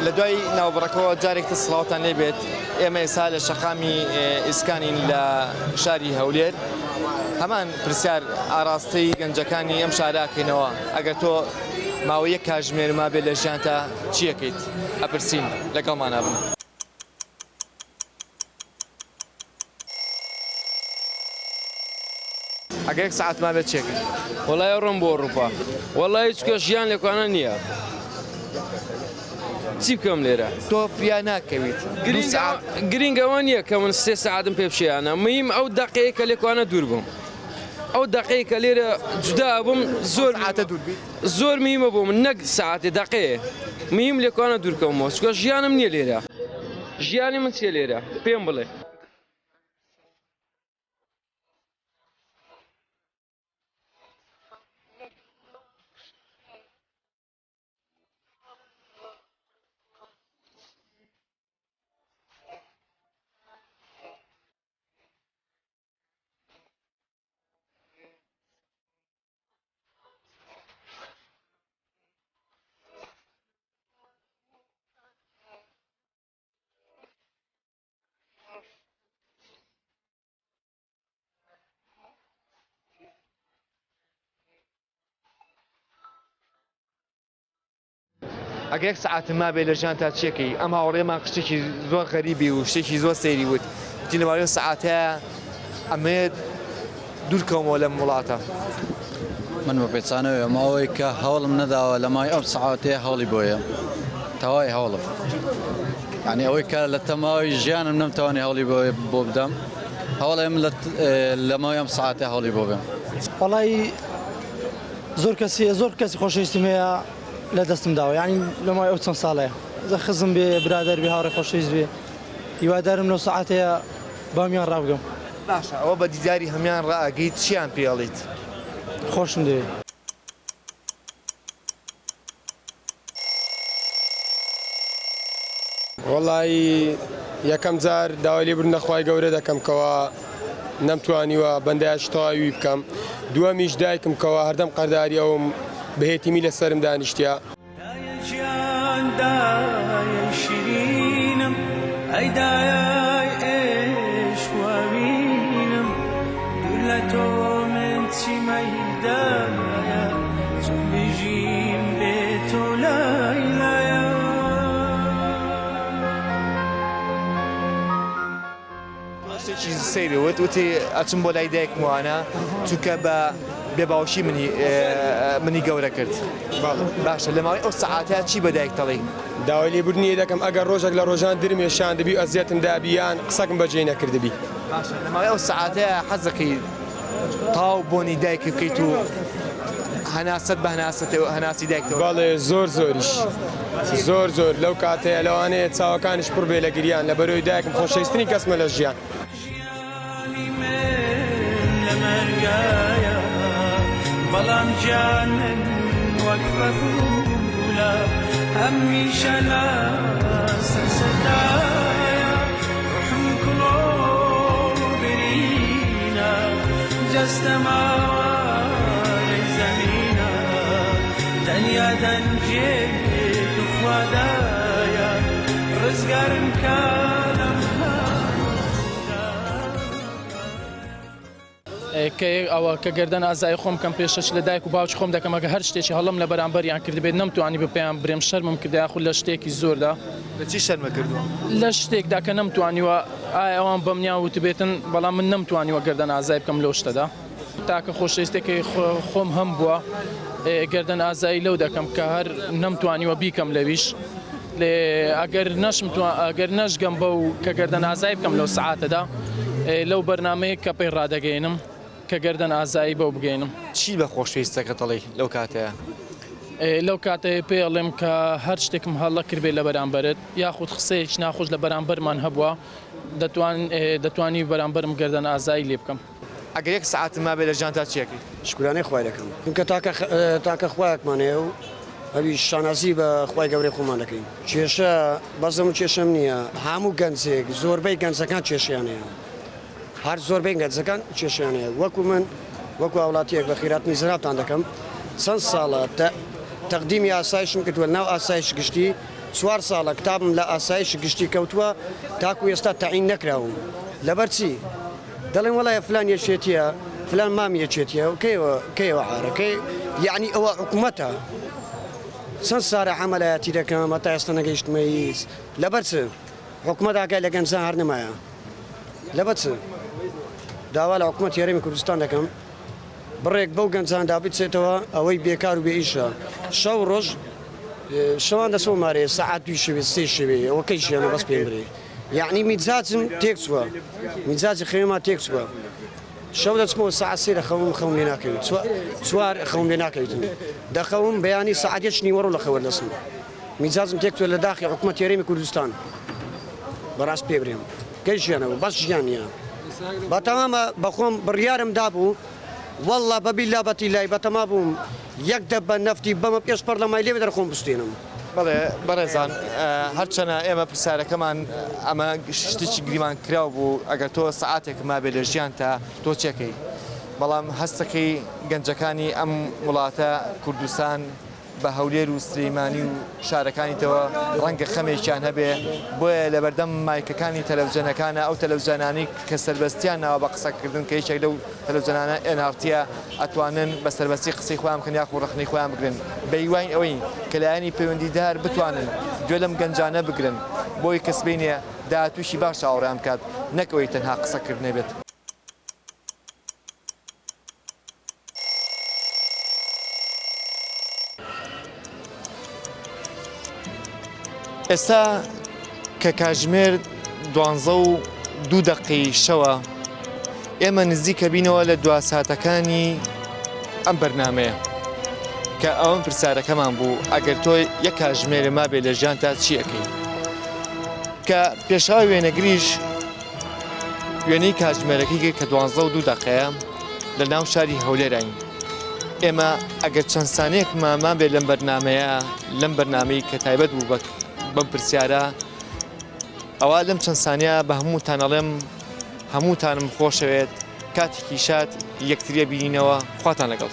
لە دوای ناوبڕەکەەوە جارێک سڵاوتان لێبێت ئێمە ئێستا لە شەقامی ئیسکانین لە شاری هەولێر هەمان پرسیار ئاراستەی گەنجەکانی ئەم شاراکەینەوە ئەگەر تۆ ماوەی یەک کاتژمێر ما بێت لە ژیانتا چیەکەیت ئەپرسین لەگەڵمانە بن. ئەگەر یەک سەعات ما بێت چیەکەیت؟ وەڵای ڕۆم بۆ ئەوروپا وەڵای هیچ کەس ژیان لێکوانە نییە چی بکەم لێرە تۆ فریا ناکەویت گرنگەوە نییە کە من 3 سەعاتم پێ بشیانە میم ئەو دەقەیە کە لێکوانە دوور بووم ئەو دەقەیە کە لێرە جودا بووم زۆر میمە بوو من نەک سەعاتێ دەقەیە میم لێکوانە دوورکەمەوە چکە ژیانم نییە لێرە ژیانی من چیە لێرە پێم بڵێ. ئەگەر یەک سەعات ما بێت لە ژیانتا چیەکەی؟ ئەم هاوڕێمان شتێکی زۆر غەریبی و شتێکی زۆر سەیری وت وتی لەماوەی سەعاتەیە ئەمەیە دوورکەومەوە لەم وڵاتە. من بە پێچانەوە ماوەی کە هەوڵم نەداوە لە مای ئەم سەعاتەیە هەوڵی بۆیە تەواوی هەوڵم یعنی ئەوەی کە لە تەماوی ژیانم نەمتوانی هەوڵی بۆ بدەم هەوڵێم لە ماوەی ئەم سەعاتەیە هەوڵی بۆ بێم. وەڵی زۆر کەسی خۆشەویستیم هەیە لە دەستم داوە یعنی لەمای ئەو چەند ساڵەیە خزم بێ برادەر بێ هاوڕێ خۆشەویست بێ هیوادارم لەو سەعاتەیە بامیان ڕابگەم. باشە ئەوە بە دیداری هەمان ڕائەگەیت چیان پێڵیت؟ خۆشم دەوێت. وەڵی یەکەم جار داوای لێبوردن نەخوای گەورە دەکەم کەوە نەمتوانیوە بەندایش تەواوی بکەم دووەمیش دایکم کەوە هەردەم قەرداری ئەوم بەهێتیمی لەسرم دانیشتیا. سەیری وتی ئەچم بۆ لای دایکم وانە چونکە بە بێباوشی منی گەورە کرد. باشە لەماوەی ئەو سەعاتەیە چی بە دایک دەڵێی؟ داوای لێبوردنی دەکەم ئەگەر ڕۆژێک لە ڕۆژان درمێشان دەبی ئەزیەتم دابیان قسەکم بەجێ نەکردبی. باشە لەماوەی ئەو سەعاتەیە حەزەکەی تاو بۆنی دایک بکەیت و هەناست بە هەناسی دایکتەوە؟ بەڵێ زۆریش زۆر لەو کاتەیە لەوانەیە چاوەکانش پڕ بێ لە گریان لە بەرەوەی دایکم خۆشەویستنی کەسمە لە ژیان. بەڵام گیانم وەک بەگوڵە هەمیشە لە سەردایە ڕحم کڵۆ برینە جەستەماوە لەی زەمینە دەنیا دەنجێ توخوادایە ڕزگارم کارم ئەوە کە گەردەن ئازایی خۆم کەم پێشش لە دایک و باوچ خۆم دەکەم ئەگە هەر شتێکی هەڵم لە بەرامبەریان کردبێت نەمتوانی بپیان برێم شەرمم کردە یاخود لە شتێکی زۆردا. لە چی شەرمە کردووە؟ لە شتێکدا کە نەمتوانیوە ئایا ئەوان بەمنیان وتبێتن بەڵام من نەمتوانیوە گەردەن ئازایی بکەم لەو شتەدا تاکە خۆشەویستێکی خۆم هەم بووە گەردەن ئازایی لەو دەکەم کە هەر نەمتوانیوە بیکەم لەویش ئەگەر نەشگەم بەو کە گەردەن ئازایی بکەم لەو سەعاتەدا لەو بەرنامەیە کە پێی ڕادەگەینم کە گەردەن ئازایی بەو بگەینم. چی بە خۆشەویستەکە دەڵێی لەو کاتەیە؟ لەو کاتەیە پێڵێم کە هەر شتێکم هەڵە کردبێت لە بەرامبەرت یاخود قسەیەک ناخۆش لە بەرامبەرمان هەبووە دەتوانی بەرامبەرم گەردەن ئازایی لێ بکەم. ئەگەر یەک سەعات ما بێت لە ژیانتا چیەکەی؟ شکرانەی خوای دەکەم چونکە تاکە خوایەکمانەیە و هەوی شانازی بە خوای گەورەی خۆمان دەکەین. کێشە بەزەم و کێشەم نییە هەموو گەنجێک زۆربەی گەنجەکان کێشیانەیە هەر زۆربەی گەنجەکان کێشیانەیە وەکو من وەکو وڵاتیەک بە خیراتنی زراوتان دەکەم چەند ساڵە تەقدیمی ئاسایشم کردووە ناو ئاسایش گشتی چوار ساڵە کتابم لە ئاسایش گشتی کەوتووە تاکو ئێستا تەعین نەکراوم لەبەرچی دەڵێن وڵایە فلان یەکێتیە فلان مامی یەکێتیە و کەیەوە عارەکەی یعنی ئەوە حکوومەتە چەند سارە عملیاتی دەکەم هەتا ئێستا نەگەیشتمە هیچ لەبەر چ حکوومەت ئاگای لە گەنجان هەر نەمایە لەبەر چ داوا لە حکوومەت یاریمی کوردستان دەکەم بڕێک بەو گەنجاندا بچێتەوە ئەوەی بێکار و بێ ئیشە شەو ڕۆژ شەوان دەچەوە مارێ سەعات 2 شەوێ 3 شەوێ ئەوە کەی ژیانە بەس پێم برێ یعنی میجاجم تێک چووە میجاجی خەوێما تێک چووە شەو دەچمەوە سەعات 3 خەوم لێ ناکەوێت چوار خەوم لێ ناکەوێتن دەخەوم بەیانی سەعات 1 نیوەڕۆ لە خەوە دەچم میجاجم تێک چووە لە داخی حکوومەت یاریمی کوردستان بەڕاست پێ برێم کەی ژیانەوە بەس ژیانە بە تەمامە بەخۆم بڕیارم دابوو والله بەبیلا بەتیلای بەتەما بووم یەک دەبە نەفتی بەمە پێش پەرلەمای لێ دەرخۆم بستێنم بەڵێ بەڕێزان هەرچەنە ئێمە پرسیارەکەمان ئەمە شتێکی گریمان کراو بوو ئەگەر تۆ سەعاتێک ما بێ لە ژیان تا تۆ چێکەی بەڵام هەستەکەی گەنجەکانی ئەم وڵاتە کوردستان بە هەولێر و سلەیمانی و شارەکانیتەوە ڕەنگە خەمێکیان هەبێ بۆیە لە بەردەم مایکەکانی تەلەڤیزیۆنەکانە ئەو تەلەڤیزیۆنانی کە سەربەستیان ناوە بە قسەکردن کە هیچێک لەو تەلەڤیزیۆنانە NRTە ئەتوانن بە سەربەستی قسەی خۆیان بکەن یاخو ڕەخنەی خۆیان بگرن بە هیوای ئەوەی کە لایەنی پەیوەندیدار بتوانن گوێ لەم گەنجانە بگرن بۆی کەسبینێ داهاتووشی باش چاوەڕێیان بکات نەکەوەی تەنها قسەکردنێ بێت. ئێستا کە کاتژمێر 12:02 شەوە ئێمە نزیکە بینەوە لە دوا ساتەکانی ئەم بەرنامەیە کە ئەوەم پرسیارەکەمان بوو ئەگەر تۆ یەک کاتژمێرە ما بێ لە ژیان تا چی ئەەکەی کە پێشاوی وێنەگریش وێنەی کاتژمێرەکەی کە 12:02 لە ناو شاری هەولێرین ئێمە ئەگەر چەند سانەیەک مامان بێ لەم بەرنامەیە لەم بەرنامەی کە تایبەت بوو بەم پرسیارە ئەوە لەم چەند سانیە بە هەمووتان ئەڵێم هەمووتانم خۆشەوێت کاتێکی شاد یەکتریە بینینەوە خواتان لەگەڵ.